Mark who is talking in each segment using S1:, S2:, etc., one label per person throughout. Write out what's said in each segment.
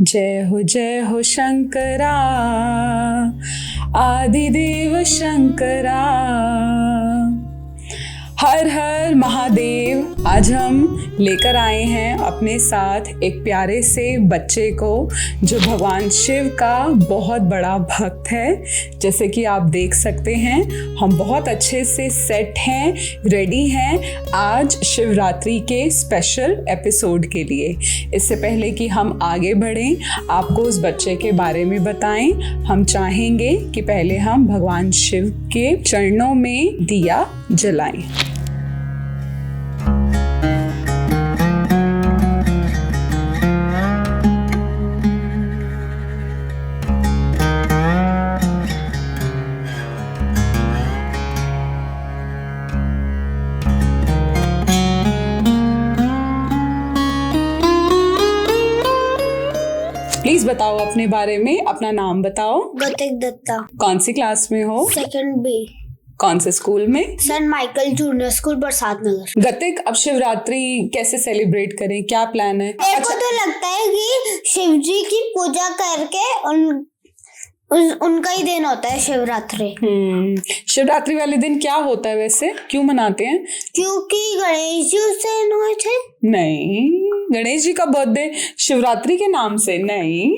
S1: जय हो शंकरा, आदिदेव शंकरा। हर हर महादेव। आज हम लेकर आए हैं अपने साथ एक प्यारे से बच्चे को जो भगवान शिव का बहुत बड़ा भक्त है। जैसे कि आप देख सकते हैं हम बहुत अच्छे से सेट हैं, रेडी हैं आज शिवरात्रि के स्पेशल एपिसोड के लिए। इससे पहले कि हम आगे बढ़ें, आपको उस बच्चे के बारे में बताएं, हम चाहेंगे कि पहले हम भगवान शिव के चरणों में दिया जलाएं। प्लीज बताओ अपने बारे में, अपना नाम बताओ।
S2: गतिक दत्ता।
S1: कौन सी क्लास में हो?
S2: Second B.
S1: कौन से स्कूल में?
S2: सेंट माइकल जूनियर स्कूल बरसात नगर।
S1: गतिक, अब शिवरात्रि कैसे सेलिब्रेट करें, क्या प्लान है?
S2: मेरे को तो लगता है कि शिव जी की पूजा करके उनका ही दिन होता है शिवरात्रि।
S1: शिवरात्रि वाले दिन क्या होता है वैसे, क्यों मनाते हैं?
S2: क्योंकि गणेश जी उस दिन हुए थे।
S1: नहीं, गणेश जी का बर्थडे शिवरात्रि के नाम से नहीं,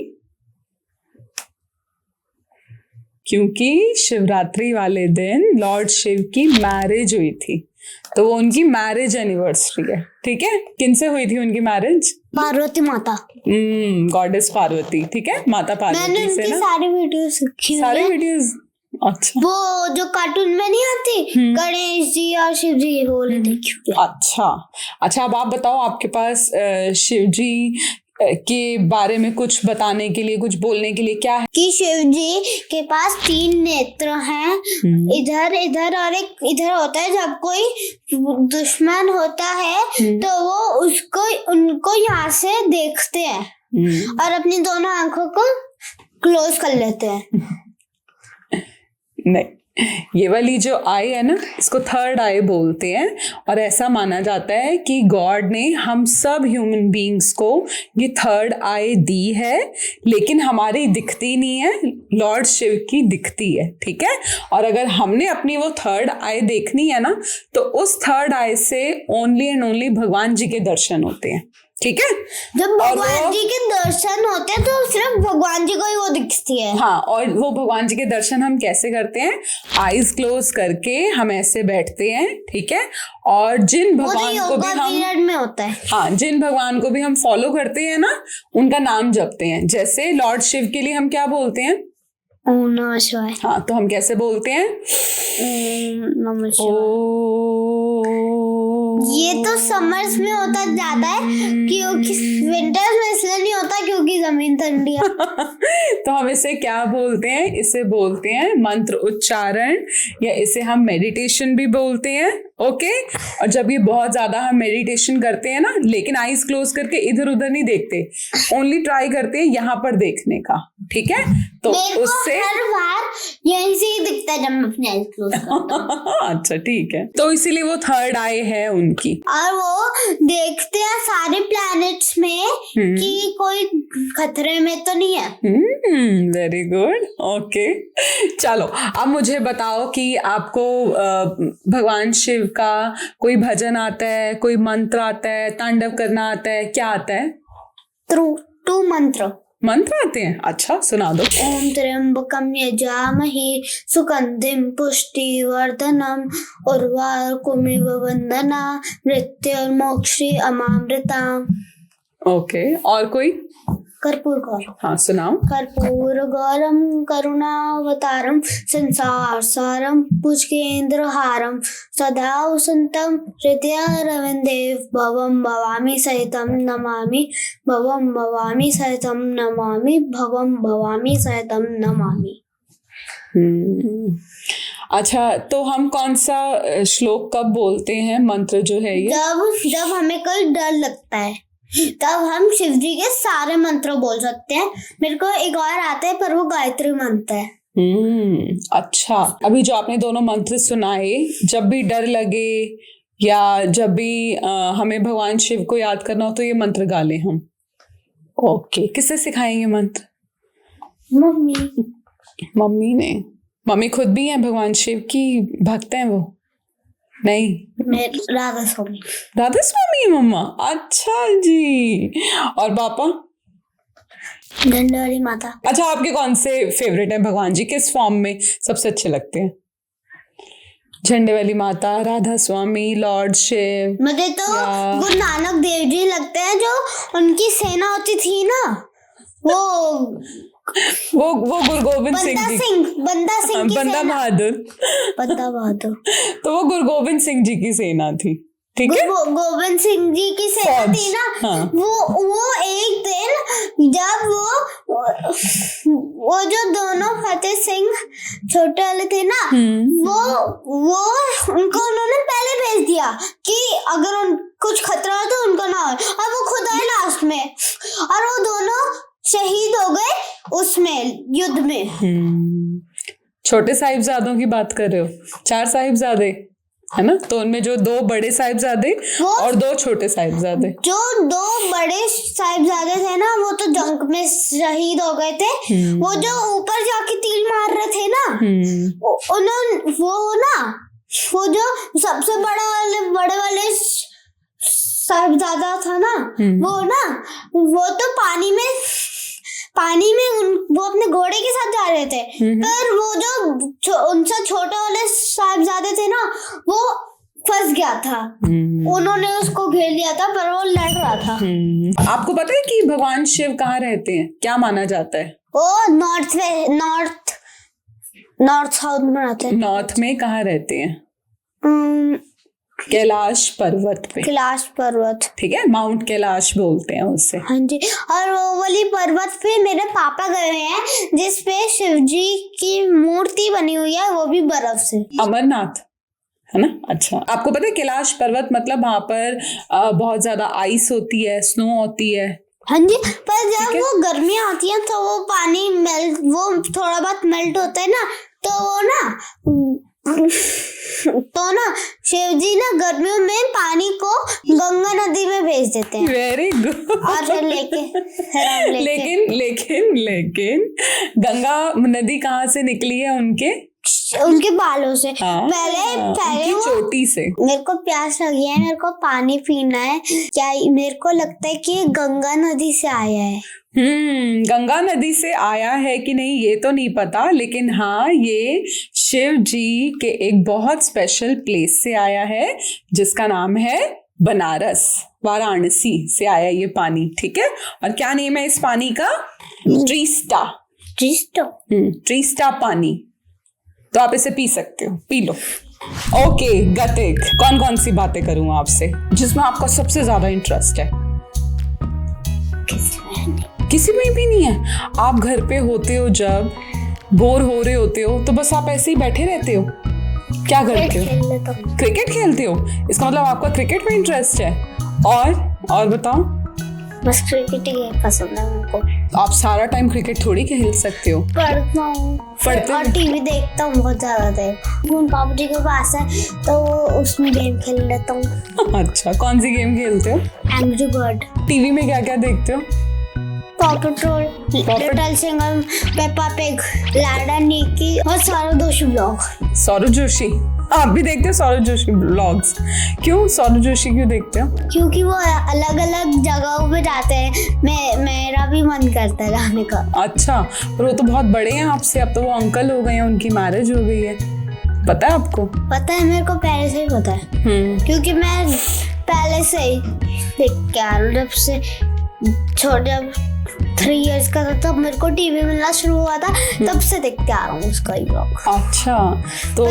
S1: क्योंकि शिवरात्रि वाले दिन लॉर्ड शिव की मैरिज हुई थी, तो वो उनकी मैरिज एनिवर्सरी है। ठीक है, किनसे हुई थी उनकी मैरिज?
S2: पार्वती माता।
S1: गॉडेस पार्वती। ठीक है, माता पार्वती से ना
S2: सारी वीडियोस देखी हुई
S1: सारे
S2: है।
S1: वीडियोस। अच्छा,
S2: वो जो कार्टून में नहीं आती गणेश जी और शिव जी, वो देखी हुई है।
S1: अच्छा, अब आप बताओ, आपके पास शिव जी के बारे में कुछ बताने के लिए, कुछ बोलने के लिए क्या है?
S2: कि शिव जी के पास 3 नेत्र हैं, इधर इधर और एक इधर होता है। जब कोई दुश्मन होता है तो वो उनको यहाँ से देखते हैं और अपनी दोनों आंखों को क्लोज कर लेते हैं।
S1: नहीं, ये वाली जो आई है ना, इसको थर्ड आई बोलते हैं। और ऐसा माना जाता है कि गॉड ने हम सब ह्यूमन बीइंग्स को ये थर्ड आई दी है, लेकिन हमारी दिखती नहीं है, लॉर्ड शिव की दिखती है। ठीक है, और अगर हमने अपनी वो थर्ड आई देखनी है ना, तो उस थर्ड आई से ओनली एंड ओनली भगवान जी के दर्शन होते हैं। ठीक है,
S2: जब भगवान जी के दर्शन होते हैं तो सिर्फ भगवान जी को ही वो दिखती है।
S1: हाँ, और वो भगवान जी के दर्शन हम कैसे करते हैं? आईज क्लोज करके हम ऐसे बैठते हैं। ठीक है, और जिन भगवान को भी हम
S2: में होता है,
S1: हाँ, जिन भगवान को भी हम फॉलो करते हैं ना, उनका नाम जपते हैं। जैसे लॉर्ड शिव के लिए हम क्या बोलते हैं?
S2: ओम नमः शिवाय।
S1: हाँ, तो हम कैसे बोलते हैं?
S2: ओम नमः शिवाय। ये तो समर्स में होता ज्यादा है, क्योंकि विंटर्स में इसलिए नहीं होता क्योंकि जमीन ठंडी है।
S1: तो हम इसे क्या बोलते हैं? इसे बोलते हैं मंत्र उच्चारण, या इसे हम मेडिटेशन भी बोलते हैं। ओके, और जब ये बहुत ज्यादा हम मेडिटेशन करते हैं ना, लेकिन आईज क्लोज करके इधर उधर नहीं देखते, ओनली ट्राई करते हैं यहाँ पर देखने का। ठीक है, तो उससे
S2: हर बार यहीं से ही दिखता है जब मैं अपनी आईज क्लोज करता हूं।
S1: अच्छा, ठीक है, तो इसीलिए वो थर्ड आई है उनकी।
S2: और वो देखते हैं सारे प्लैनेट्स में कि कोई खतरे में तो नहीं है।
S1: Very good. ओके, चलो अब मुझे बताओ कि आपको भगवान शिव का कोई भजन आता है, कोई मंत्र आता है, तांडव करना आता है, क्या आता है?
S2: टू मंत्र
S1: आते हैं। अच्छा, सुना दो।
S2: ओम त्र्यंबकम यजामहे सुगंधिम पुष्टिवर्धनम उर्वारुकमिव वंदना मृत्युर्मोक्षी अमामृताम।
S1: ओके, और कोई?
S2: कर्पूर गौरम।
S1: हाँ, सुनाओ।
S2: कर्पूर गौरम करुणावतारम संसार सारम भुजगेंद्रहारम सदा वसंतम हृदयारविंदे भवम भवामी सहितम नमामि भवम भवामी सहितम नमामि भवम भवामी सहितम नमामि।
S1: अच्छा, तो हम कौन सा श्लोक कब बोलते हैं, मंत्र जो है ये?
S2: जब हमें कोई डर लगता है तब हम शिव जी के सारे मंत्र बोल सकते हैं। मेरे को एक और आता है, पर वो गायत्री मंत्र है।
S1: अच्छा, अभी जो आपने दोनों मंत्र सुनाए, जब भी डर लगे या जब भी हमें भगवान शिव को याद करना हो तो ये मंत्र गा लें हम। ओके, किससे सिखाएंगे मंत्र?
S2: मम्मी।
S1: मम्मी ने। मम्मी खुद भी हैं भगवान शिव की भक्त हैं वो? नहीं,
S2: राधा स्वामी।
S1: राधा स्वामी है मम्मा। अच्छा जी। और पापा?
S2: झंडे वाली माता।
S1: अच्छा, आपके कौन से फेवरेट है भगवान जी? किस फॉर्म में सबसे अच्छे लगते हैं? झंडे वाली माता, राधा स्वामी, लॉर्ड शिव?
S2: मुझे तो गुरु नानक देव जी लगते हैं, जो उनकी सेना होती थी ना, वो
S1: गुरु गोविंद सिंह जी। बंदा बहादुर। तो वो गुरु गोविंद सिंह जी की सेना थी, ठीक है?
S2: गोविंद सिंह जी की सेना थी ना। हाँ। वो एक दिन जब वो जो दोनों फतेह सिंह छोटे वाले थे ना, वो उनको उन्होंने पहले भेज दिया कि अगर कुछ खतरा हो तो उनको ना हो, और वो खुद आए लास्ट में, और वो दोनों शहीद हो गए उसमें युद्ध में।
S1: छोटे साहिबजादों की बात कर रहे हो? 4 साहिबजादे है ना, तो उनमें जो 2 बड़े साहिबजादे और 2 छोटे साहिबजादे। जो
S2: 2 बड़े साहिबजादे थे ना, वो तो जंग में शहीद हो गए थे। वो जो ऊपर जाके तीर मार रहे थे ना, उन्होंने वो जो सबसे बड़े वाले साहिबजादा था ना, वो तो पानी में वो अपने घोड़े के साथ जा रहे थे, पर वो जो उनसे छोटे वाले साहिबजादे थे ना, वो फंस गया था। उन्होंने उसको घेर लिया था, पर वो लड़ रहा था।
S1: आपको पता है कि भगवान शिव कहाँ रहते हैं? क्या माना जाता है?
S2: वो नॉर्थ साउथ में रहते हैं।
S1: नॉर्थ में कहाँ रहते हैं? कैलाश पर्वत पे।
S2: कैलाश पर्वत,
S1: ठीक है, माउंट कैलाश बोलते हैं उसे।
S2: हाँ जी। और वो वाली पर्वत पे मेरे पापा गए हैं, जिसपे शिव जी की मूर्ति बनी हुई है, वो भी बर्फ से।
S1: अमरनाथ है ना? अच्छा, आपको पता है कैलाश पर्वत मतलब वहां पर बहुत ज्यादा आइस होती है, स्नो होती है?
S2: हाँ जी, पर जब वो गर्मियाँ आती हैं तो वो पानी वो थोड़ा बहुत मेल्ट होता है ना, तो ना शिव जी ना गर्मियों में पानी को गंगा नदी में भेज देते हैं।
S1: Very good.
S2: और फिर
S1: लेकिन गंगा नदी कहाँ से निकली है? उनके
S2: बालों से।
S1: हाँ,
S2: पहले
S1: चोटी से।
S2: मेरे को प्यास लगी है, मेरे को पानी पीना है। क्या मेरे को लगता है कि ये गंगा नदी से आया है।
S1: गंगा नदी से आया है कि नहीं ये तो नहीं पता, लेकिन हाँ, ये शिव जी के एक बहुत स्पेशल प्लेस से आया है, जिसका नाम है बनारस, वाराणसी से आया ये पानी, ठीक है? और क्या नेम है इस पानी का? ट्रीस्टा पानी। तो आप इसे पी सकते हो, पी लो। ओके गतिक, कौन कौन सी बातें करूं आपसे जिसमें आपका सबसे ज्यादा इंटरेस्ट है? किसी में भी नहीं है? आप घर पे होते हो, जब बोर हो रहे होते हो तो बस आप ऐसे ही बैठे रहते हो? क्या करते हो? क्रिकेट खेलते हो? इसका मतलब आपका क्रिकेट में इंटरेस्ट है। और बताओ।
S2: बस क्रिकेट ही पसंद है मुझको।
S1: आप सारा टाइम क्रिकेट थोड़ी खेल सकते हो।
S2: पढ़ता हूँ और टीवी देखता हूँ बहुत ज्यादा देर। पापा जी के पास है तो उसमें गेम खेल लेता हूँ।
S1: अच्छा, कौन सी गेम खेलते हो?
S2: Angry bird.
S1: टीवी में क्या क्या देखते हो?
S2: Paw Patrol, Little Singham, Peppa Pig, लैडर निकी और सौरभ जोशी ब्लॉग।
S1: सौरभ जोशी आप भी देखते हो? सौरभ जोशी ब्लॉग्स क्यों? सौरभ जोशी क्यों देखते हो?
S2: क्योंकि वो अलग अलग जगहों पे जाते हैं, मेरा भी मन करता है जाने का।
S1: अच्छा, पर वो तो बहुत बड़े हैं आपसे, अब तो वो अंकल हो गए हैं, उनकी मैरिज हो गई है, पता है आपको?
S2: पता है, मेरे को पहले से ही पता है। क्योंकि मैं पहले से ही देख के आ रहा हूँ, जब से जब 3 इयर्स का था तब मेरे को टीवी मिलना शुरू हुआ था, तब से देखते आ रहा हूँ उसका ही ब्लॉग।
S1: अच्छा, तो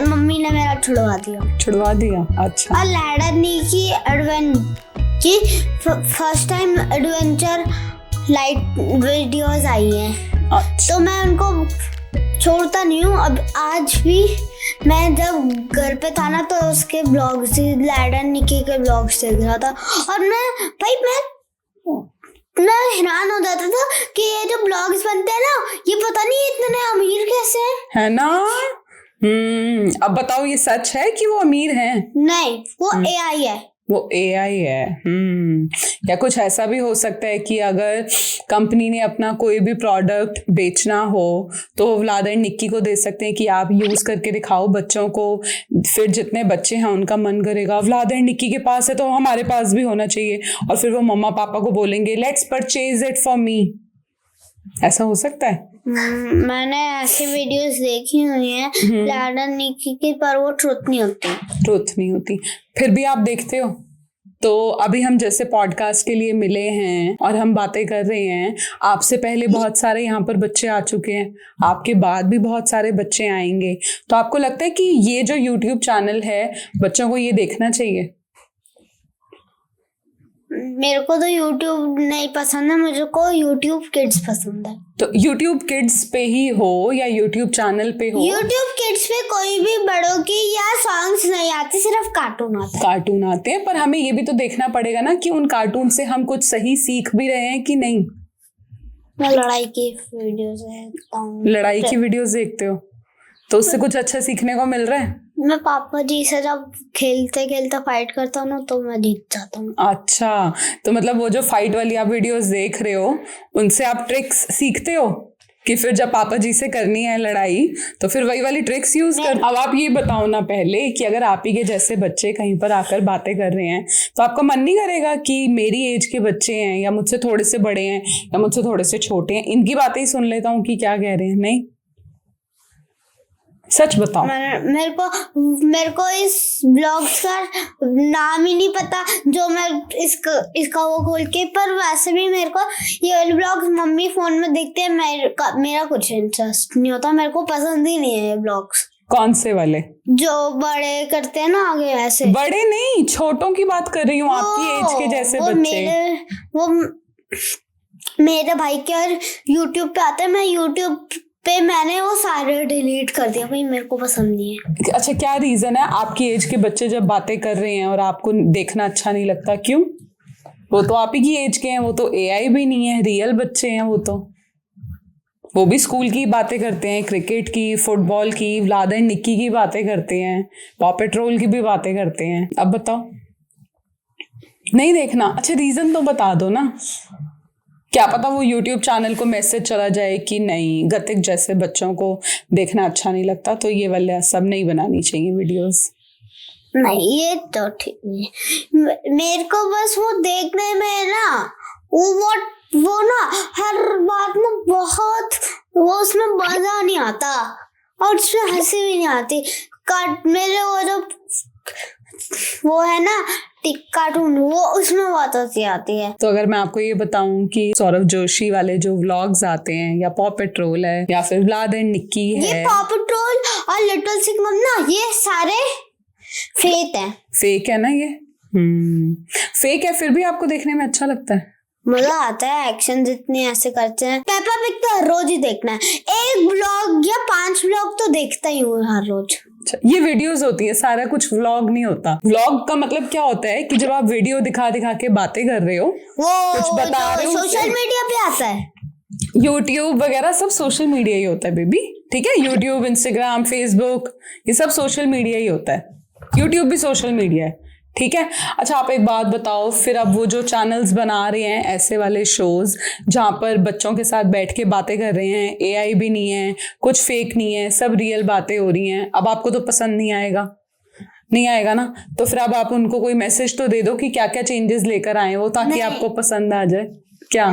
S2: मम्मी ने मेरा छुड़वा दिया। अच्छा। और लैडर निकी की first time adventure light videos I हैं। अच्छा। तो मैं उनको छोड़ता नहीं हूँ। अब आज भी मैं जब घर पे था ना तो उसके ब्लॉग से, लैडर निकी के ब्लॉग देख रहा था, और मैं हैरान हो जाता था कि ये जो ब्लॉग्स बनते हैं ना, ये पता नहीं इतने अमीर कैसे है
S1: ना। अब बताओ, ये सच है कि वो अमीर हैं?
S2: नहीं, वो एआई है।
S1: वो AI है। या कुछ ऐसा भी हो सकता है कि अगर कंपनी ने अपना कोई भी प्रोडक्ट बेचना हो तो व्लाद एंड निक्की को दे सकते हैं कि आप यूज करके दिखाओ बच्चों को, फिर जितने बच्चे हैं उनका मन करेगा व्लाद एंड निक्की के पास है तो हमारे पास भी होना चाहिए, और फिर वो मम्मा पापा को बोलेंगे let's purchase it for me. ऐसा हो सकता है।
S2: मैंने ऐसी वीडियोस देखी हुई हैं व्लाद एंड निक्की की, पर वो ट्रुथ नहीं होती। फिर भी आप देखते हो। तो अभी हम जैसे पॉडकास्ट के लिए मिले हैं और हम बातें कर रहे हैं, आपसे पहले बहुत सारे यहाँ पर बच्चे आ चुके हैं, आपके बाद भी बहुत सारे बच्चे आएंगे। तो आपको लगता है कि ये जो YouTube चैनल है बच्चों को ये देखना चाहिए? मेरे को तो YouTube नहीं पसंद है, मुझे को YouTube Kids पसंद है।
S1: तो YouTube Kids पे ही हो या YouTube चैनल पे हो?
S2: YouTube Kids पे कोई भी बड़ों की या सॉन्ग्स नहीं आते, सिर्फ कार्टून
S1: आते हैं। पर हमें ये भी तो देखना पड़ेगा ना कि उन कार्टून से हम कुछ सही सीख भी रहे हैं कि नहीं।
S2: मैं लड़ाई की वीडियोस देखता हूँ।
S1: लड़ाई की वीडियोस देखते हो तो उससे कुछ अच्छा सीखने को मिल रहा है?
S2: मैं पापा जी से जब खेलते खेलते फाइट करता हूँ ना तो मैं जीत जाता हूँ।
S1: अच्छा, तो मतलब वो जो फाइट वाली आप वीडियोस देख रहे हो उनसे आप ट्रिक्स सीखते हो कि फिर जब पापा जी से करनी है लड़ाई तो फिर वही वाली ट्रिक्स यूज कर। अब आप ये बताओ ना पहले कि अगर आप ही के जैसे बच्चे कहीं पर आकर बातें कर रहे हैं तो आपका मन नहीं करेगा कि मेरी एज के बच्चे हैं या मुझसे थोड़े से बड़े हैं या मुझसे थोड़े से छोटे हैं, इनकी बातें ही सुन लेता हूँ कि क्या कह रहे हैं? नहीं, सच बताओ।
S2: मेरे को इस ब्लॉग्स का नाम ही नहीं पता जो मैं इसका वो खोल के, पर वैसे भी मेरे को ये वाले ब्लॉग्स मम्मी फोन में देखते हैं, मेरा कुछ इंटरेस्ट नहीं होता, मेरे को पसंद ही नहीं है ये ब्लॉग्स।
S1: कौन से वाले?
S2: जो बड़े करते हैं ना आगे ऐसे।
S1: बड़े नहीं, छोटों की बात कर रही हूँ, आपकी एज के जैसे बच्चे।
S2: मेरे भाई के और यूट्यूब पे आते हैं, मैं यूट्यूब पे मैंने वो सारे डिलीट कर दिया, भाई मेरे को पसंद नहीं है।
S1: अच्छा, क्या रीजन है? आपकी एज के बच्चे जब बातें कर रहे हैं और आपको देखना अच्छा नहीं लगता, क्यों? वो तो आप ही की एज के हैं, वो तो AI भी नहीं है, रियल बच्चे हैं। वो भी स्कूल की बातें करते हैं, क्रिकेट की, फुटबॉल की, व्लाद एंड निक्की की बातें करते हैं, पॉ पेट्रोल की भी बातें करते हैं। अब बताओ, नहीं देखना? अच्छा, रीजन तो बता दो ना। क्या पता वो YouTube चैनल को मैसेज चला जाए कि नहीं, गतिक जैसे बच्चों को देखना अच्छा नहीं लगता तो ये वाले सब नहीं बनानी चाहिए वीडियोस।
S2: नहीं, ये तो ठीक नहीं। मेरे को बस वो देखने में ना वो ना हर बात में बहुत वो उसमें मजा नहीं आता और उसमें हंसी भी नहीं आती। मेरे वो जो वो है ना कार्टून, वो उसमें बहुत हंसी आती है।
S1: तो अगर मैं आपको ये बताऊं कि सौरभ जोशी वाले जो व्लॉग्स आते हैं या पॉ पेट्रोल है या फिर व्लाद एंड निक्की है,
S2: ये पॉ पेट्रोल और लिटिल सिग्नम ना, ये सारे
S1: फेक है ना, ये फेक है, फिर भी आपको देखने में अच्छा लगता है,
S2: मजा आता है। एक्शन जितने ऐसे करते हैं। पेपा पिग तो हर रोज ही देखना है, एक ब्लॉग या 5 ब्लॉग तो देखता ही हूँ हर रोज।
S1: ये वीडियोस होती है, सारा कुछ व्लॉग नहीं होता। व्लॉग का मतलब क्या होता है कि जब आप वीडियो दिखा के बातें कर रहे हो,
S2: वो
S1: कुछ बता रहे हो,
S2: सोशल मीडिया पे आता है।
S1: यूट्यूब वगैरह सब सोशल मीडिया ही होता है बेबी, ठीक है? यूट्यूब, इंस्टाग्राम, फेसबुक, ये सब सोशल मीडिया ही होता है। यूट्यूब भी सोशल मीडिया है, ठीक है? अच्छा, आप एक बात बताओ, फिर अब वो जो चैनल्स बना रहे हैं ऐसे वाले शोज जहाँ पर बच्चों के साथ बैठ के बातें कर रहे हैं, AI भी नहीं है, कुछ फेक नहीं है, सब रियल बातें हो रही हैं, अब आपको तो पसंद नहीं आएगा ना? तो फिर अब आप उनको कोई मैसेज तो दे दो कि क्या क्या चेंजेस लेकर आए वो, ताकि आपको पसंद आ जाए। क्या?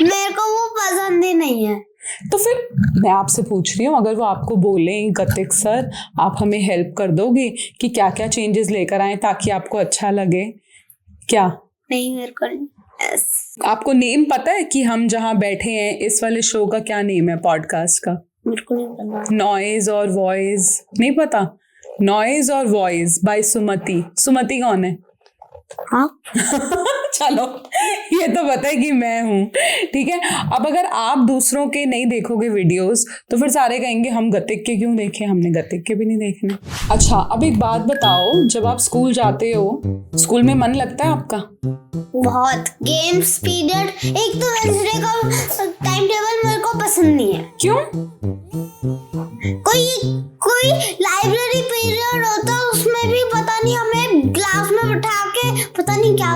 S2: मेरे को वो पसंद ही नहीं है।
S1: तो फिर मैं आपसे पूछ रही हूँ, अगर वो आपको बोलें गतिक सर आप हमें हेल्प कर दोगे कि क्या क्या चेंजेस लेकर आए ताकि आपको अच्छा लगे, क्या?
S2: नहीं, मेरे को
S1: आपको नेम पता है कि हम जहाँ बैठे हैं इस वाले शो का क्या नेम है, पॉडकास्ट का?
S2: मेरे को नहीं पता।
S1: नॉइज और वॉइस नहीं पता? नॉइज और वॉइस बाय सुमति कौन है?
S2: हाँ
S1: चलो, ये तो पता है कि मैं हूँ, ठीक है? अब अगर आप दूसरों के नहीं देखोगे वीडियोस तो फिर सारे कहेंगे हम गतिक के क्यों देखें, हमने गतिक के भी नहीं देखने। अच्छा, अब एक बात बताओ, जब आप स्कूल जाते हो, स्कूल में मन लगता है आपका?
S2: बहुत। गेम्स पीरियड, एक तो वेडनेसडे का टाइम टेबल मेरे को पसंद नहीं है।
S1: क्यों?
S2: कोई लाइब्रेरी पीरियड होता है, उसमें भी पता नहीं हमें क्लास में बैठा के पता पता नहीं क्या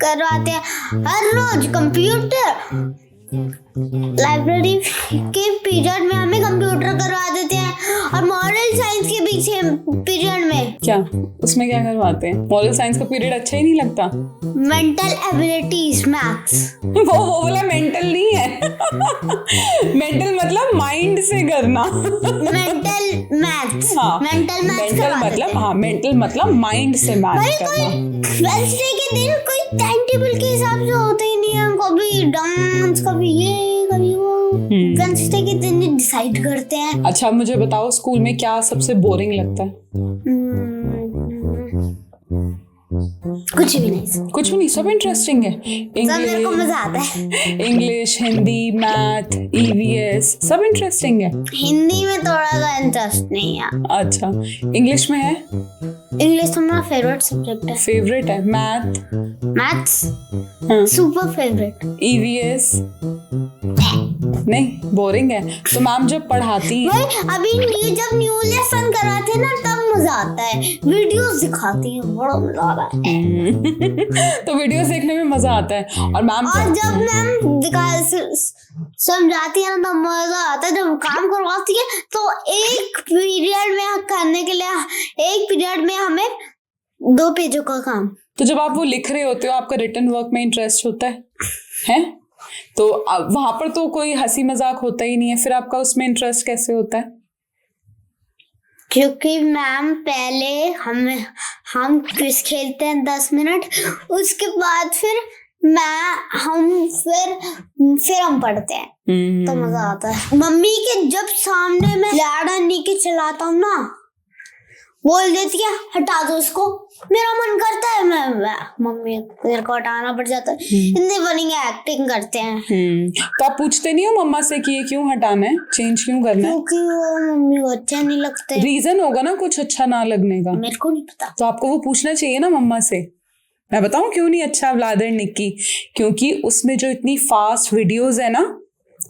S2: करवाते हैं हर रोज। कंप्यूटर लाइब्रेरी के पीरियड में हमें कंप्यूटर करवा देते हैं, और मॉरल साइंस के पीछे पीरियड में
S1: क्या उसमें क्या करवाते हैं? मॉरल साइंस का पीरियड अच्छा ही नहीं लगता?
S2: Mental abilities maths.
S1: वो वाला मेंटल नहीं है। मेंटल मतलब माइंड से करना।
S2: Mental maths.
S1: हाँ,
S2: मेंटल मैथ्स
S1: मेंटल मतलब, हाँ मेंटल मतलब माइंड से मैथ करना।
S2: वेडनेसडे के दिन कोई टाइम टेबल के हिसाब से होते ही नहीं है, कभी डांस कभी ये कभी वो। वेडनेसडे के दिन डिसाइड करते हैं।
S1: अच्छा मुझे बताओ, स्कूल में क्या सबसे बोरिंग लगता है?
S2: कुछ भी नहीं,
S1: कुछ भी नहीं, सब इंटरेस्टिंग है।
S2: सब मेरे को मजा आता है।
S1: इंग्लिश, हिंदी, मैथ, ईवीएस सब इंटरेस्टिंग है।
S2: हिंदी में थोड़ा सा इंटरेस्ट नहीं है।
S1: अच्छा, इंग्लिश में है?
S2: इंग्लिश हमारा फेवरेट सब्जेक्ट है।
S1: फेवरेट है। मैथ?
S2: मैथ्स
S1: हाँ।
S2: Super favourite.
S1: ईवीएस नहीं, बोरिंग है। तो मैम जब पढ़ाती है,
S2: भाई अभी जब न्यू लेसन कराते हैं ना तब मजा आता है। वीडियोस दिखाती हैं, बड़ा मजा आता है।
S1: तो वीडियोस देखने में मजा आता है। और मैम
S2: जब मैम समझाती है ना तब मजा आता है। जब काम करवाती है तो एक पीरियड में करने के लिए, एक पीरियड में हमें 2 पेजों का काम।
S1: तो जब आप वो लिख रहे होते हो, आपका रिटन वर्क में इंटरेस्ट होता है? हैं? तो वहां पर तो कोई हंसी मजाक होता ही नहीं है, फिर आपका उसमें इंटरेस्ट कैसे होता है?
S2: क्योंकि मैम पहले हम क्विज खेलते हैं 10 मिनट, उसके बाद फिर हम पढ़ते हैं, तो मजा आता है। मम्मी के जब सामने में लाड़ा के चलाता हूँ ना, बोल देती है हटा दो उसको, मेरा मन करता है मैं मम्मी मेरे को हटाना पड़ जाता है। हिंदी बनेंगे, एक्टिंग करते हैं।
S1: तो आप पूछते नहीं हो मम्मा से कि ये क्यों हटाना है, चेंज क्यों करना है?
S2: क्योंकि वो मम्मी को अच्छा नहीं लगता।
S1: रीजन होगा ना कुछ अच्छा ना लगने का।
S2: मेरे को नहीं पता।
S1: तो आपको वो पूछना चाहिए ना मम्मा से। मैं बताऊं क्यों नहीं अच्छा व्लादिर निक्की? क्योंकि उसमें जो इतनी फास्ट वीडियोस है ना,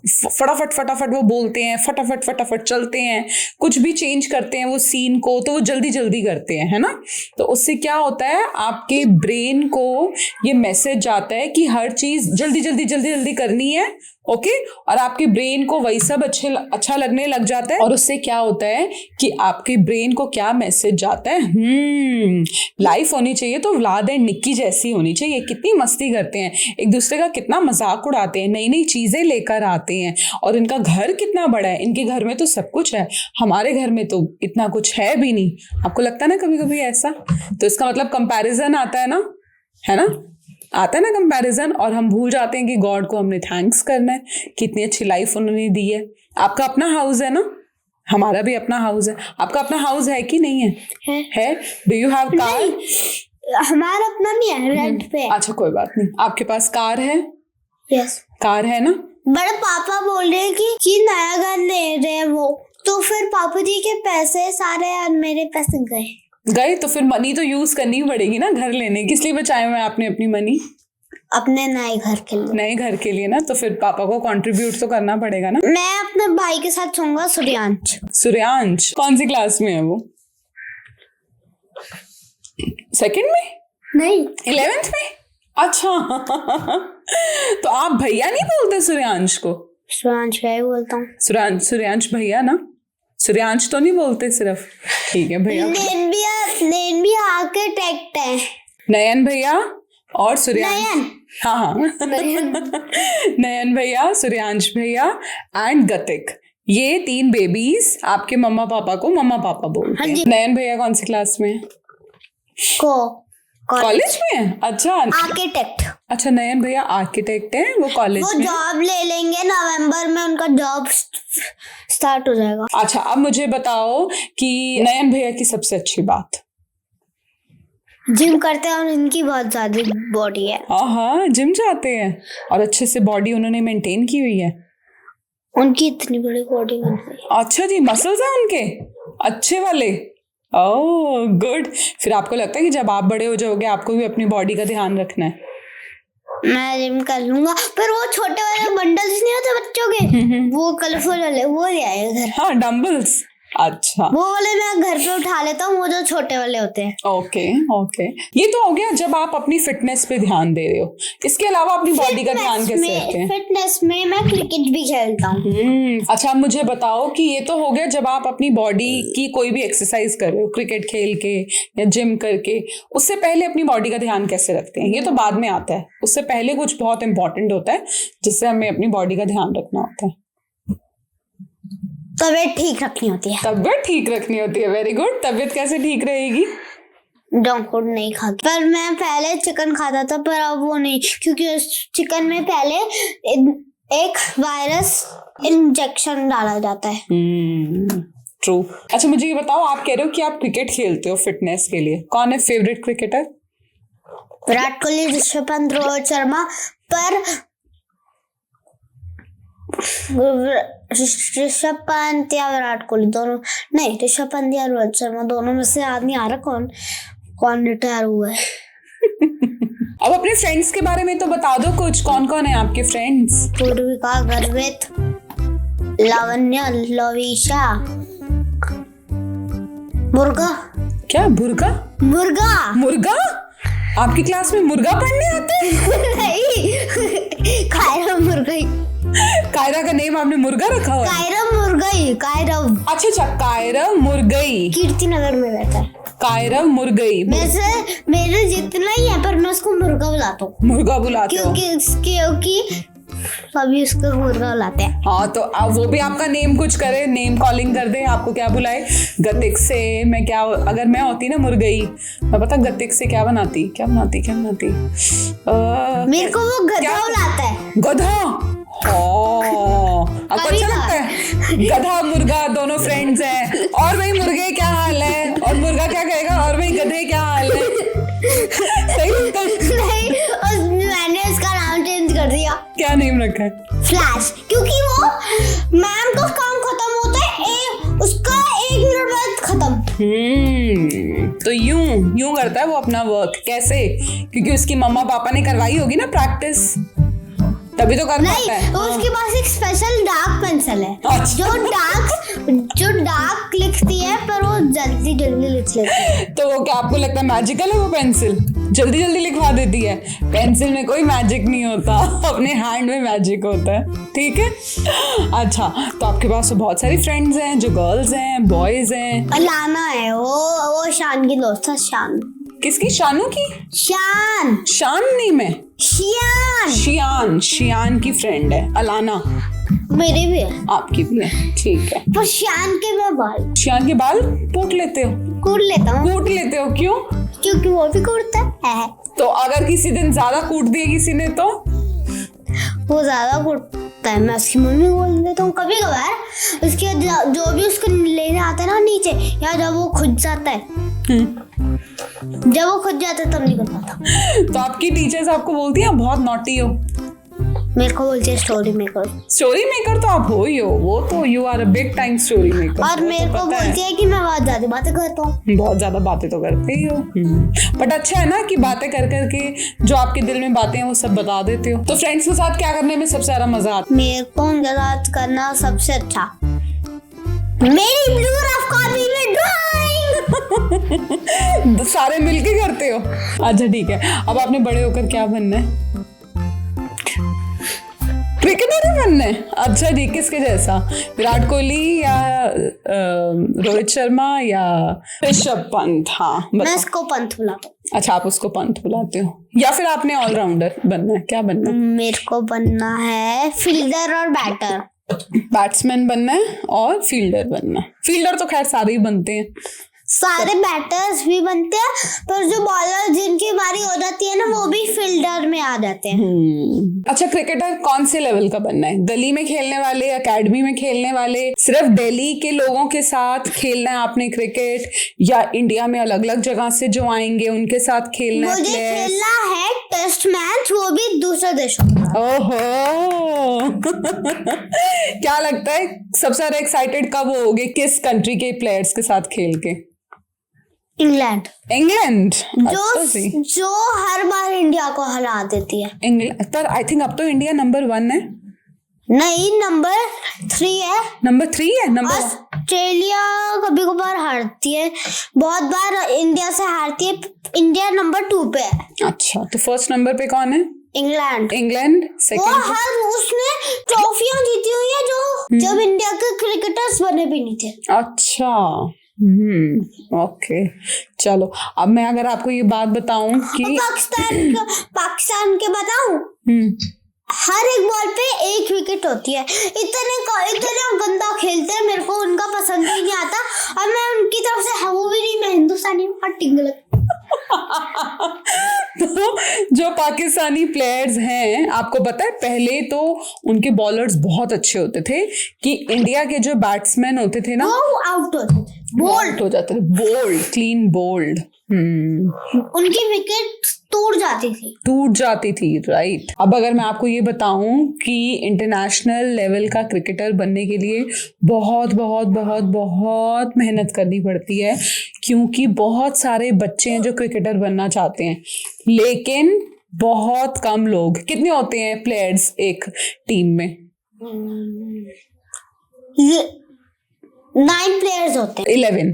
S1: फटाफट वो बोलते हैं, फटाफट चलते हैं, कुछ भी चेंज करते हैं वो सीन को, तो वो जल्दी जल्दी करते हैं, है ना? तो उससे क्या होता है, आपके ब्रेन को ये मैसेज जाता है कि हर चीज जल्दी जल्दी करनी है। ओके, और आपके ब्रेन को वही सब अच्छा लगने लग जाता है। और उससे क्या होता है कि आपके ब्रेन को क्या मैसेज जाता है, लाइफ होनी चाहिए तो व्लाद एंड निक्की जैसी होनी चाहिए। कितनी मस्ती करते हैं, एक दूसरे का कितना मजाक उड़ाते हैं, नई नई चीजें लेकर आते हैं, और इनका घर कितना बड़ा है। इनके घर में तो सब कुछ है, हमारे घर में तो इतना कुछ है भी नहीं। आपको लगता है ना कभी कभी ऐसा? तो इसका मतलब कंपैरिजन आता है ना, है ना? आता है ना कंपैरिजन, और हम भूल जाते हैं कि गॉड को हमने थैंक्स करना है, कितनी अच्छी लाइफ उन्होंने दी है। आपका अपना हाउस है ना, हमारा भी अपना हाउस है। आपका अपना हाउस है कि नहीं है? Do you have car?
S2: हमारा अपना नहीं है, रेंट पे।
S1: अच्छा कोई बात नहीं, आपके पास कार है?
S2: यस,
S1: कार है ना।
S2: बड़े पापा बोल रहे हैं कि नया घर ले रहे हैं वो, तो फिर पापा जी के पैसे सारे और मेरे पैसे गए,
S1: तो फिर मनी तो यूज करनी ही पड़ेगी ना घर लेने की। इसलिए बचाए हुए आपने अपनी मनी
S2: अपने नए घर के लिए
S1: ना, तो फिर पापा को कंट्रीब्यूट तो करना पड़ेगा ना।
S2: मैं अपने भाई के साथ सोऊंगा,
S1: सूर्यांश कौन सी क्लास में है वो? 2nd में?
S2: नहीं,
S1: 11th में। अच्छा तो आप भैया नहीं बोलते सूर्यांश को?
S2: सूर्यांश भैया बोलता हूँ।
S1: सूर्यांश भैया ना, सूर्यांश तो नहीं बोलते सिर्फ? ठीक है भैया।
S2: नयन भी आर्किटेक्ट है।
S1: नयन भैया और सूर्यांश, हाँ नयन भैया, सूर्यांश भैया एंड गतिक, ये 3 बेबीज आपके मम्मा पापा को मम्मा पापा बोलते हैं। नयन भैया कौन सी क्लास में है? कॉलेज में है। अच्छा,
S2: आर्किटेक्ट।
S1: अच्छा, नयन भैया आर्किटेक्ट है, वो कॉलेज में
S2: जॉब ले लेंगे, नवंबर में उनका जॉब स्टार्ट हो जाएगा।
S1: अच्छा, अब मुझे बताओ कि नयन भैया की सबसे अच्छी बात?
S2: जिम करते हैं और इनकी बहुत ज्यादा बॉडी है।
S1: हाँ, जिम जाते हैं और अच्छे से बॉडी उन्होंने मेंटेन की हुई है।
S2: उनकी इतनी बड़ी बॉडी बन गई।
S1: अच्छा जी, मसल्स हैं उनके अच्छे वाले। Oh good. फिर आपको लगता है कि जब आप बड़े हो जाओगे आपको भी अपनी बॉडी का ध्यान रखना है?
S2: मैं जिम कर लूंगा, पर वो छोटे वाले बंडल्स नहीं होते बच्चों के, वो कलरफुल वाले वो ले आए घर।
S1: हाँ, डंबल्स। अच्छा,
S2: वो वाले मैं घर पे उठा लेता हूँ, वो जो छोटे वाले होते हैं।
S1: ओके ओके, ये तो हो गया जब आप अपनी फिटनेस पे ध्यान दे रहे हो। इसके अलावा अपनी बॉडी का ध्यान कैसे रखते हैं?
S2: फिटनेस में मैं क्रिकेट भी खेलता हूँ।
S1: अच्छा, आप मुझे बताओ कि ये तो हो गया जब आप अपनी बॉडी की कोई भी एक्सरसाइज कर रहे हो, क्रिकेट खेल के या जिम करके, उससे पहले अपनी बॉडी का ध्यान कैसे रखते हैं? ये तो बाद में आता है, उससे पहले कुछ बहुत इंपॉर्टेंट होता है जिससे हमें अपनी बॉडी का ध्यान रखना होता है।
S2: तबीयत ठीक रखनी होती है।
S1: तबीयत ठीक रखनी होती है, वेरी गुड। तबीयत कैसे ठीक रहेगी?
S2: जंक फूड नहीं खाती। पर मैं पहले चिकन खाता था, पर अब वो नहीं, क्योंकि उस चिकन में पहले एक वायरस इंजेक्शन डाला जाता है।
S1: ट्रू। अच्छा, मुझे ये बताओ, आप कह रहे हो कि आप क्रिकेट खेलते हो फिटनेस के लिए, कौन है फेवरेट क्रिकेटर?
S2: विराट कोहली, ऋषभ पंत, रोहित शर्मा। पर ऋषभ पंत या विराट कोहली दोनों नहीं, ऋषभ पंत या रोहित शर्मा दोनों में से याद नहीं आ रहा कौन रिटायर हुआ है।
S1: अब अपने फ्रेंड्स के बारे में तो बता दो कुछ, कौन कौन है आपके फ्रेंड्स?
S2: पूर्विका, गर्वित, लावण्य, लविशा, मुर्गा। क्या
S1: मुर्गा? मुर्गा? आपकी क्लास में मुर्गा पढ़ने आते हैं?
S2: नहीं, कायरा मुर्गा।
S1: कायरा का नेम आपने मुर्गा रखा हुआ है?
S2: कायरा मुर्गई। कायरव।
S1: अच्छा, कायरव मुर्गई
S2: कीर्ति नगर में रहता है।
S1: कायरव मुर्गई।
S2: वैसे मेरे जितना ही है, पर मैं उसको मुर्गा बुलाता हूँ।
S1: मुर्गा बुलाते हो?
S2: क्योंकि सभी उसको मुर्गा बुलाते हैं।
S1: हाँ, तो अब वो भी आपका नेम कुछ करे, नेम कॉलिंग कर दे, आपको क्या बुलाए? गतिक से मैं क्या, अगर मैं होती ना मुर्गई, मैं पता गतिक से क्या बनाती?
S2: मेरे को वो गधा बुलाता है।
S1: गधा? आपको अच्छा लगता है? गधा मुर्गा दोनों फ्रेंड्स हैं। और भाई मुर्गे क्या हाल है? और मुर्गा क्या कहेगा? और भाई गधे क्या हाल है? सही लगता है?
S2: नहीं, मैंने उसका नाम चेंज कर दिया।
S1: क्या नेम रखा है?
S2: फ्लैश, क्योंकि वो मैम का काम खत्म होता है उसका 1 मिनट बाद खत्म।
S1: तो यूं करता है वो अपना वर्क। कैसे? क्योंकि उसकी मम्मा पापा ने करवाई होगी ना प्रैक्टिस, तभी तो कर पाता है।
S2: उसके पास एक स्पेशल डार्क पेंसिल है। जो डार्क लिखती है, पर वो जल्दी लिख लेती है।
S1: तो वो क्या आपको लगता है मैजिकल है वो पेंसिल? जल्दी लिखवा देती है। पेंसिल में कोई मैजिक नहीं होता, अपने हैंड में मैजिक होता है। ठीक है। अच्छा, तो आपके पास तो बहुत सारी फ्रेंड्स हैं, जो गर्ल्स हैं, बॉयज हैं।
S2: अलाना है, वो शान की दोस्त है। शान।
S1: किसकी? शानू की? शान नहीं, मैं शियान की फ्रेंड है अलाना।
S2: मेरी भी है।
S1: आपकी भी है, ठीक है।
S2: पर शियान के बाल
S1: पूट लेते हो?
S2: कूट लेता हूँ।
S1: क्यों?
S2: क्योंकि वो भी कूटता है।
S1: तो अगर किसी दिन ज्यादा कूट दिए किसी ने तो?
S2: वो ज्यादा कूटता है, मैं उसकी मम्मी को बोल देता हूँ कभी कभार। उसके जो भी उसको लेने आता है ना नीचे, या जब वो खुद जाता है तब नहीं कर पाता।
S1: तो आपकी टीचर्स आपको बोलती है बहुत नॉटी हो?
S2: मेरे को बोलती है स्टोरी मेकर तो आप हो ही हो, वो तो you are a big time story maker. और मेरे को बोलती है कि मैं बहुत ज्यादा बातें करता हूँ।
S1: बहुत ज्यादा बातें तो करते ही हो, बट अच्छा है ना कि बातें कर करके जो आपके दिल में बातें हैं वो सब बता देते हो। तो फ्रेंड्स के साथ क्या करने में सबसे ज्यादा मजा आता है?
S2: मेरे को उनके साथ करना सबसे अच्छा, मेरी ब्लू रफ कॉपी में ड्राइंग।
S1: सारे मिलके करते हो? अच्छा ठीक है। अब आपने बड़े होकर क्या बनना है? क्रिकेटर ही बनना है? अच्छा जी, किसके जैसा? विराट कोहली या रोहित शर्मा या ऋषभ पंत? हाँ,
S2: मैं उसको पंत बुलाता हूँ।
S1: अच्छा, आप उसको पंत बुलाते हो, या फिर आपने ऑलराउंडर बनना है? क्या बनना है?
S2: मेरे को बनना है फील्डर और बैटर।
S1: बैट्समैन बनना है और फील्डर बनना है। फील्डर तो खैर सारे ही बनते हैं,
S2: सारे बैटर्स भी बनते हैं, पर जो बॉलर जिनकी बारी हो जाती है ना, वो भी फील्डर में आ जाते हैं।
S1: अच्छा, क्रिकेटर कौन से लेवल का बनना है? गली में खेलने वाले, एकेडमी में खेलने वाले, सिर्फ दिल्ली के लोगों के साथ खेलना है आपने क्रिकेट, या इंडिया में अलग अलग जगह से जो आएंगे उनके साथ खेलना है?
S2: मुझे खेलना है टेस्ट मैच, वो भी दूसरे देशों में।
S1: ओहो। क्या लगता है सबसे ज्यादा एक्साइटेड कब होगे किस कंट्री के प्लेयर्स के साथ खेल के?
S2: इंग्लैंड।
S1: जो
S2: हर बार इंडिया को हरा देती है।
S1: इंग्लैंड, पर आई थिंक अब तो इंडिया नंबर 1 है।
S2: नहीं, नंबर 3 है।
S1: नंबर 3 है?
S2: ऑस्ट्रेलिया कभी कभार हारती है, बहुत बार इंडिया से हारती है। इंडिया नंबर 2 पे है।
S1: अच्छा, तो फर्स्ट नंबर पे कौन है?
S2: इंग्लैंड।
S1: इंग्लैंड।
S2: वो
S1: सेकंड
S2: हर उसने ट्रॉफियां जीती हुई है जो जब इंडिया के क्रिकेटर्स बने भी नहीं थे।
S1: अच्छा, ओके। चलो, अब मैं अगर आपको ये बात बताऊं कि
S2: पाकिस्तान के बताऊं, हर एक बॉल पे एक विकेट होती है। इतना गंदा खेलते हैं, मेरे को उनका पसंद ही नहीं आता। और मैं उनकी तरफ से हूँ भी नहीं, मैं हिंदुस्तानी हूँ।
S1: तो जो पाकिस्तानी प्लेयर्स हैं, आपको पता है पहले तो उनके बॉलर्स बहुत अच्छे होते थे कि इंडिया के जो बैट्समैन होते थे ना,
S2: वो आउट
S1: हो जाते थे, बोल्ड, क्लीन बोल्ड।
S2: उनकी विकेट टूट जाती थी,
S1: राइट। अब अगर मैं आपको ये बताऊं कि इंटरनेशनल लेवल का क्रिकेटर बनने के लिए बहुत बहुत बहुत बहुत मेहनत करनी पड़ती है, क्योंकि बहुत सारे बच्चे हैं जो क्रिकेटर बनना चाहते हैं, लेकिन बहुत कम लोग। कितने होते हैं प्लेयर्स एक टीम में?
S2: 9 प्लेयर्स होते हैं।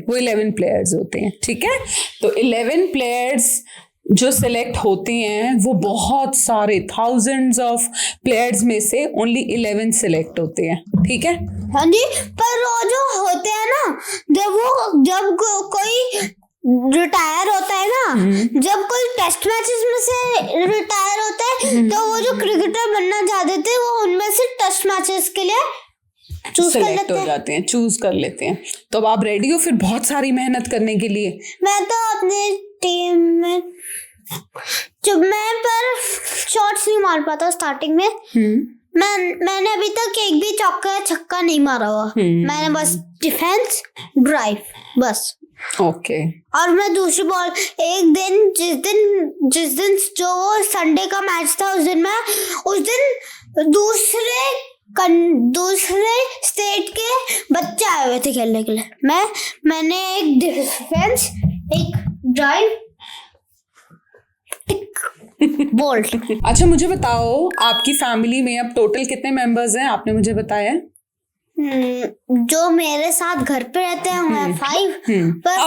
S1: 11 प्लेयर्स होते हैं, ठीक है। तो 11 प्लेयर्स जो सिलेक्ट होते हैं, वो बहुत सारे थाउजेंड्स ऑफ प्लेयर्स में से ओनली 11 सिलेक्ट होते हैं, ठीक है।
S2: हाँ जी, पर वो जो होते हैं ना, जब कोई रिटायर होता है ना, जब कोई टेस्ट मैचेस में से रिटायर होता है, तो वो जो क्रिकेटर बनना चाहते थे वो उनमें से टेस्ट मैचेस के लिए चूज
S1: कर लेते हैं। तो अब आप रेडी हो फिर बहुत सारी मेहनत करने के लिए?
S2: मैं तो अपने टीम में जब मैं पर शॉट्स नहीं मार पाता स्टार्टिंग में, मैंने अभी तक एक भी चौका छक्का नहीं मारा हुआ। मैंने बस डिफेंस, ड्राइव, बस।
S1: ओके।
S2: और मैं दूसरी बॉल एक दिन जिस दिन जो वो संडे का मैच था, उस दिन दूसरे स्टेट के बच्चे आए हुए थे खेलने के लिए। मैंने एक डिफेंस, एक ड्राइव, बोल्ड।
S1: अच्छा, मुझे बताओ आपकी फैमिली में अब टोटल कितने मेंबर्स हैं? आपने मुझे बताया
S2: जो मेरे साथ घर पे रहते हैं वो 5।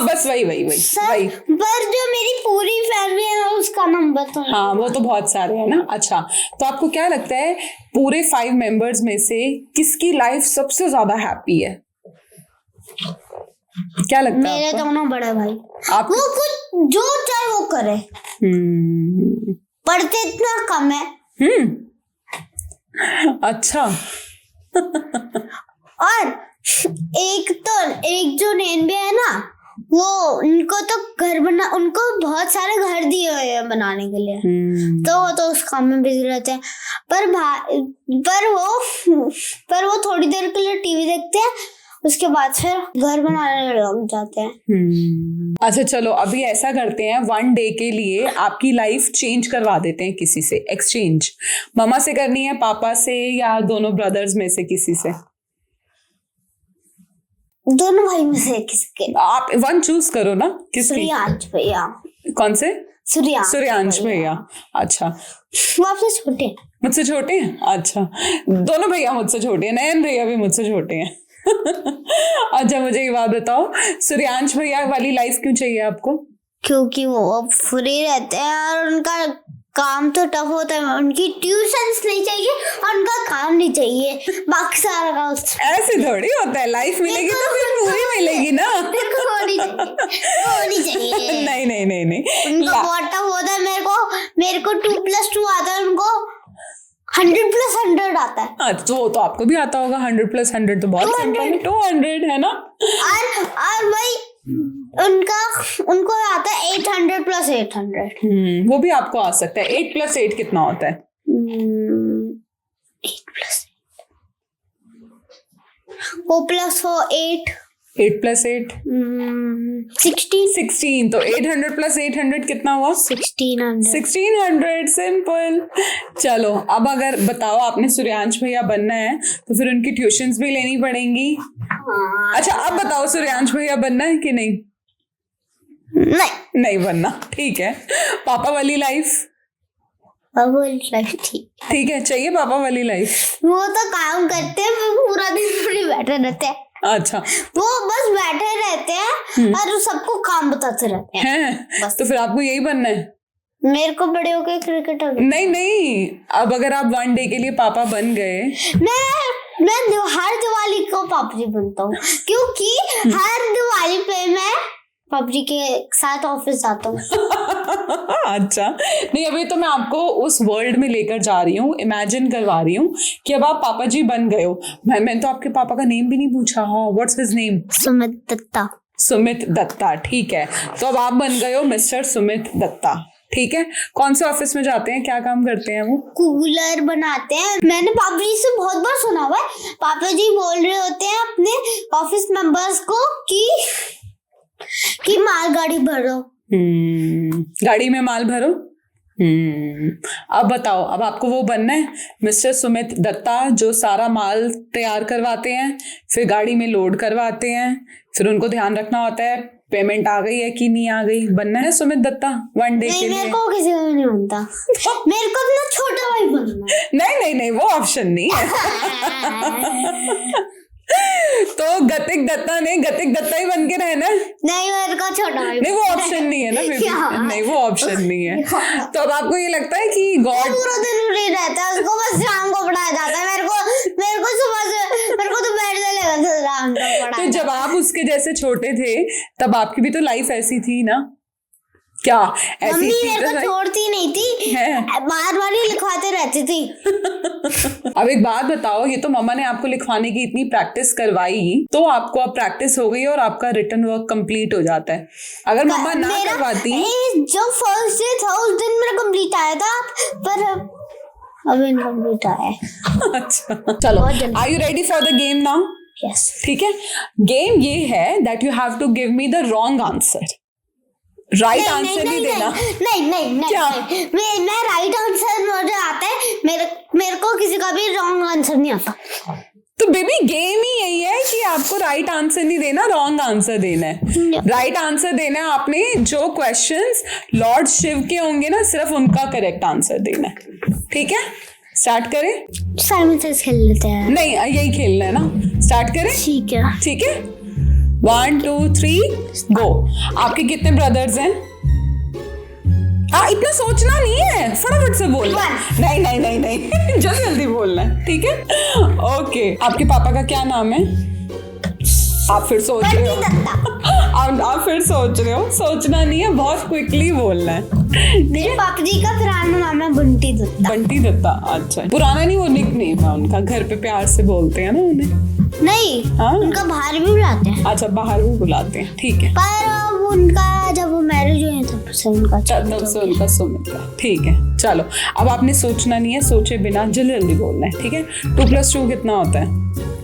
S1: बस वही
S2: पर जो मेरी पूरी फैमिली है उसका नंबर तो
S1: हाँ, वो तो बहुत सारे हैं ना। अच्छा, तो आपको क्या लगता है पूरे 5 मेंबर्स में से किसकी लाइफ सबसे ज्यादा हैप्पी है? क्या लगता है?
S2: मेरे दोनों बड़े भाई। वो कुछ जो चाहे वो करे। पढ़ते इतना कम है।
S1: अच्छा।
S2: और एक जो नेनबे है ना, वो उनको बहुत सारे घर दिए हुए हैं बनाने के लिए, तो वो तो उस काम में बिजी रहते हैं। पर वो थोड़ी देर के लिए टीवी देखते हैं, उसके बाद फिर घर बनाने लग जाते हैं।
S1: अच्छा, चलो अभी ऐसा करते हैं, 1 डे के लिए आपकी लाइफ चेंज करवा देते हैं किसी से। एक्सचेंज मम्मा से करनी है, पापा से, या दोनों ब्रदर्स में से किसी से?
S2: दोनों भाई में से किसी के।
S1: आप 1 चूज करो ना।
S2: सूर्यांश भैया।
S1: कौन से?
S2: सूर्यांश
S1: भैया। अच्छा,
S2: वो आपसे छोटे हैं?
S1: मुझसे छोटे हैं। अच्छा, दोनों भैया मुझसे छोटे हैं, नयन भैया भी मुझसे छोटे हैं। अच्छा, मुझे ये बात बताओ, सूर्यांश भैया वाली लाइफ क्यों चाहिए आपको?
S2: क्योंकि वो फ्री रहते हैं और उनका काम तो टफ होता है। उनकी ट्यूशंस नहीं चाहिए और उनका काम नहीं चाहिए, बाकी सारा काम।
S1: ऐसे थोड़ी होता है, लाइफ मिलेगी तो फिर पूरी मिलेगी ना।
S2: होनी चाहिए।
S1: नहीं।
S2: उनका बहुत टफ होता है। मेरे को 2+2 आता है, उनको 100+100 आता है।
S1: तो आपको भी आता होगा 100+100, तो बहुत सिंपल है। 200 है ना।
S2: और वही उनको आता है 800+800।
S1: वो भी आपको आ सकता है। 8+8 कितना होता है?
S2: 8+4 8
S1: 16। तो 800+800 कितना हुआ? 1600। सिंपल। चलो, अब अगर बताओ आपने सूर्यांश भैया बनना है तो फिर उनकी ट्यूशंस भी लेनी पड़ेंगी। अच्छा, अब बताओ सूर्यांश भैया बनना है कि नहीं? नहीं बनना। ठीक है। पापा वाली लाइफ ठीक है, चाहिए पापा वाली लाइफ।
S2: वो तो काम करते हैं, पूरा दिन पूरी बैठे रहते हैं।
S1: अच्छा,
S2: वो बस बैठे रहते हैं और सबको काम बताते रहते हैं।
S1: तो फिर आपको यही बनना है?
S2: मेरे को बड़े होके क्रिकेटर
S1: नहीं, अब अगर आप वन डे के लिए पापा बन गए,
S2: मैं हर दिवाली को पापा जी बनता हूँ, क्योंकि हर दिवाली पे मैं पापा जी के साथ ऑफिस जाता हूँ।
S1: अच्छा, नहीं अभी तो मैं आपको उस वर्ल्ड में लेकर जा रही हूँ, इमेजिन करवा रही हूँ कि अब आप पापा जी बन गए हो। मैंने तो आपके पापा का नेम भी नहीं पूछा। हाँ, what's his name?
S2: Sumit Dutta.
S1: Sumit Dutta, ठीक है। तो अब आप बन गए हो मिस्टर सुमित दत्ता, ठीक है। कौन से ऑफिस में जाते हैं, क्या काम करते हैं वो?
S2: कूलर बनाते हैं। मैंने पापा जी से बहुत बार सुना हुआ है, पापा जी बोल रहे होते हैं अपने ऑफिस मेंबर्स को कि मालगाड़ी भरो।
S1: गाड़ी में माल भरो। अब बताओ, अब आपको वो बनना है मिस्टर सुमित दत्ता जो सारा माल तैयार करवाते हैं, फिर गाड़ी में लोड करवाते हैं, फिर उनको ध्यान रखना होता है पेमेंट आ गई है कि नहीं आ गई। बनना है सुमित दत्ता वन डे के लिए?
S2: मेरे को किसी को नहीं बनता। मेरे को अपना छोटा भाई बनना है।
S1: नहीं, वो ऑप्शन नहीं है। तो गतिक दत्ता ही बन के रहना।
S2: नहीं, मेरे को छोटा भाई।
S1: नहीं, वो ऑप्शन नहीं है ना बेबी। नहीं, वो ऑप्शन नहीं है। तो अब आपको ये लगता है कि गॉड
S2: पूरा दिन फ्री रहता है, उसको बस शाम को पढ़ाया जाता है। मेरे को सुबह से मेरे को दोपहर से लेकर शाम तक पढ़ाया।
S1: तो जब आप उसके जैसे छोटे थे तब आपकी भी तो लाइफ ऐसी थी ना? क्या ऐसी
S2: मम्मी
S1: थी?
S2: मेरे को छोड़ती नहीं थी, बार ही लिखवाते रहती थी।
S1: अब एक बात बताओ, ये तो मम्मा ने आपको लिखवाने की इतनी प्रैक्टिस करवाई, तो आपको अब प्रैक्टिस हो गई और आपका रिटन वर्क कंप्लीट हो जाता है। अगर मम्मा ना करवाती,
S2: जो फर्स्ट डे था उस दिन मेरा कंप्लीट आया था, पर अब इनकम्प्लीट आया है।
S1: अच्छा, चलो, are you ready for the game now?
S2: Yes.
S1: ठीक है, गेम ये है that you have to give me the wrong answer. Right answer नहीं देना।
S2: नहीं
S1: क्या?
S2: मैं राइट आंसर मुझे आता है, मेरे को किसी का भी रॉन्ग आंसर नहीं आता।
S1: तो बेबी गेम ही यही है कि आपको राइट आंसर नहीं देना, रॉन्ग आंसर देना है। राइट आंसर देना है आपने। जो क्वेश्चंस लॉर्ड शिव के होंगे ना, सिर्फ उनका करेक्ट आंसर देना है। ठीक है, स्टार्ट करें?
S2: साइमन खेल लेते हैं।
S1: नहीं, यही खेलना है ना। स्टार्ट करें? ठीक है। 1 2 3 गो। आपके कितने ब्रदर्स हैं? इतना सोचना नहीं है, फटाफट से बोलना। नहीं जल्दी बोलना है, ठीक है? ओके, आपके पापा का क्या नाम है? आप फिर सोच रहे हो। आप फिर सोच रहे हो, सोचना नहीं है, बहुत क्विकली बोलना है।
S2: मेरे पापा जी का पुराना नाम है बंटी दत्ता।
S1: अच्छा, पुराना नहीं, वो निकनेम है उनका, घर पे प्यार से बोलते हैं ना उन्हें।
S2: नहीं,
S1: हाँ?
S2: उनका बाहर भी बुलाते हैं।
S1: अच्छा, बाहर भी बुलाते हैं, ठीक है।
S2: पर उनका जब वो मैरिज हुए तब से उनका
S1: सुमित है, ठीक है। चलो, अब आपने सोचना नहीं है, सोचे बिना जल्दी बोलना है, ठीक है? 2 + 2 कितना होता है?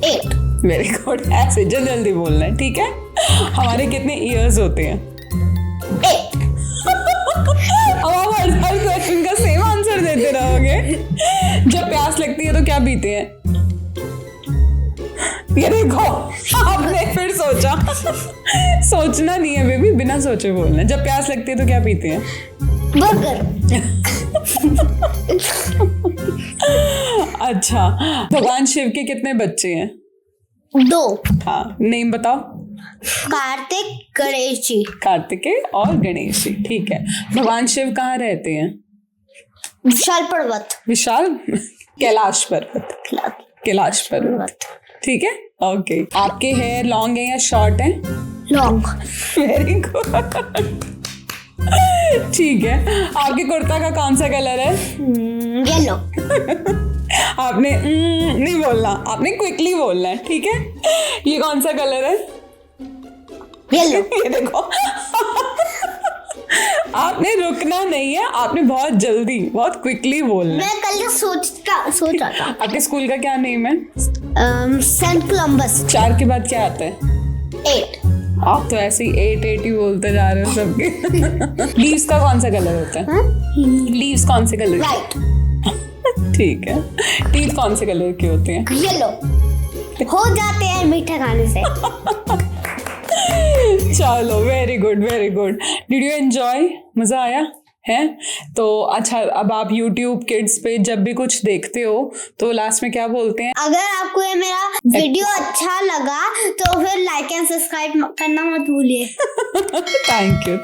S2: 8।
S1: वेरी गुड, ऐसे जल्दी बोलना है, ठीक है? हमारे कितने ईयर्स होते हैं?
S2: 8।
S1: अब आप हर क्वेश्चन का सेम आंसर देते रहोगे। जब प्यास लगती है तो क्या पीते हैं? ये देखो, आपने फिर सोचा। सोचना नहीं है बेबी, बिना सोचे बोलना है। जब प्यास लगती है तो क्या पीते हैं?
S2: बर्गर।
S1: अच्छा, भगवान शिव के कितने बच्चे हैं?
S2: 2।
S1: हाँ, नेम बताओ। कार्तिकेय और गणेश जी, ठीक है। भगवान शिव कहाँ रहते हैं? विशाल कैलाश पर्वत, ठीक है। ओके, आपके हेयर लॉन्ग है या शॉर्ट है?
S2: लॉन्ग।
S1: वेरी गुड, ठीक है। आपके कुर्ता का कौन सा कलर है?
S2: येलो।
S1: आपने नहीं बोलना, आपने क्विकली बोलना है, ठीक है? ये कौन सा कलर है?
S2: येलो।
S1: ये देखो, आपने रुकना नहीं है, आपने बहुत जल्दी, बहुत क्विकली बोलना है।
S2: मैं कल सोच रहा था।
S1: आपके स्कूल का क्या नेम है?
S2: Saint Columbus.
S1: 4 के बाद क्या आता है?
S2: 8।
S1: आप तो ऐसे ही 8 ही बोलते जा रहे हो सबके। लीव्स का कौन सा कलर होता है? लीव्स कौन से कलर?
S2: राइट।
S1: ठीक है। टीथ कौन से कलर के होते हैं?
S2: येलो। हो जाते हैं मीठा खाने से।
S1: चलो, very good. Did you enjoy? मजा आया? है। तो अच्छा, अब आप YouTube Kids पे जब भी कुछ देखते हो तो लास्ट में क्या बोलते हैं?
S2: अगर आपको ये मेरा वीडियो अच्छा लगा तो फिर लाइक एंड सब्सक्राइब करना मत भूलिए।
S1: Thank you.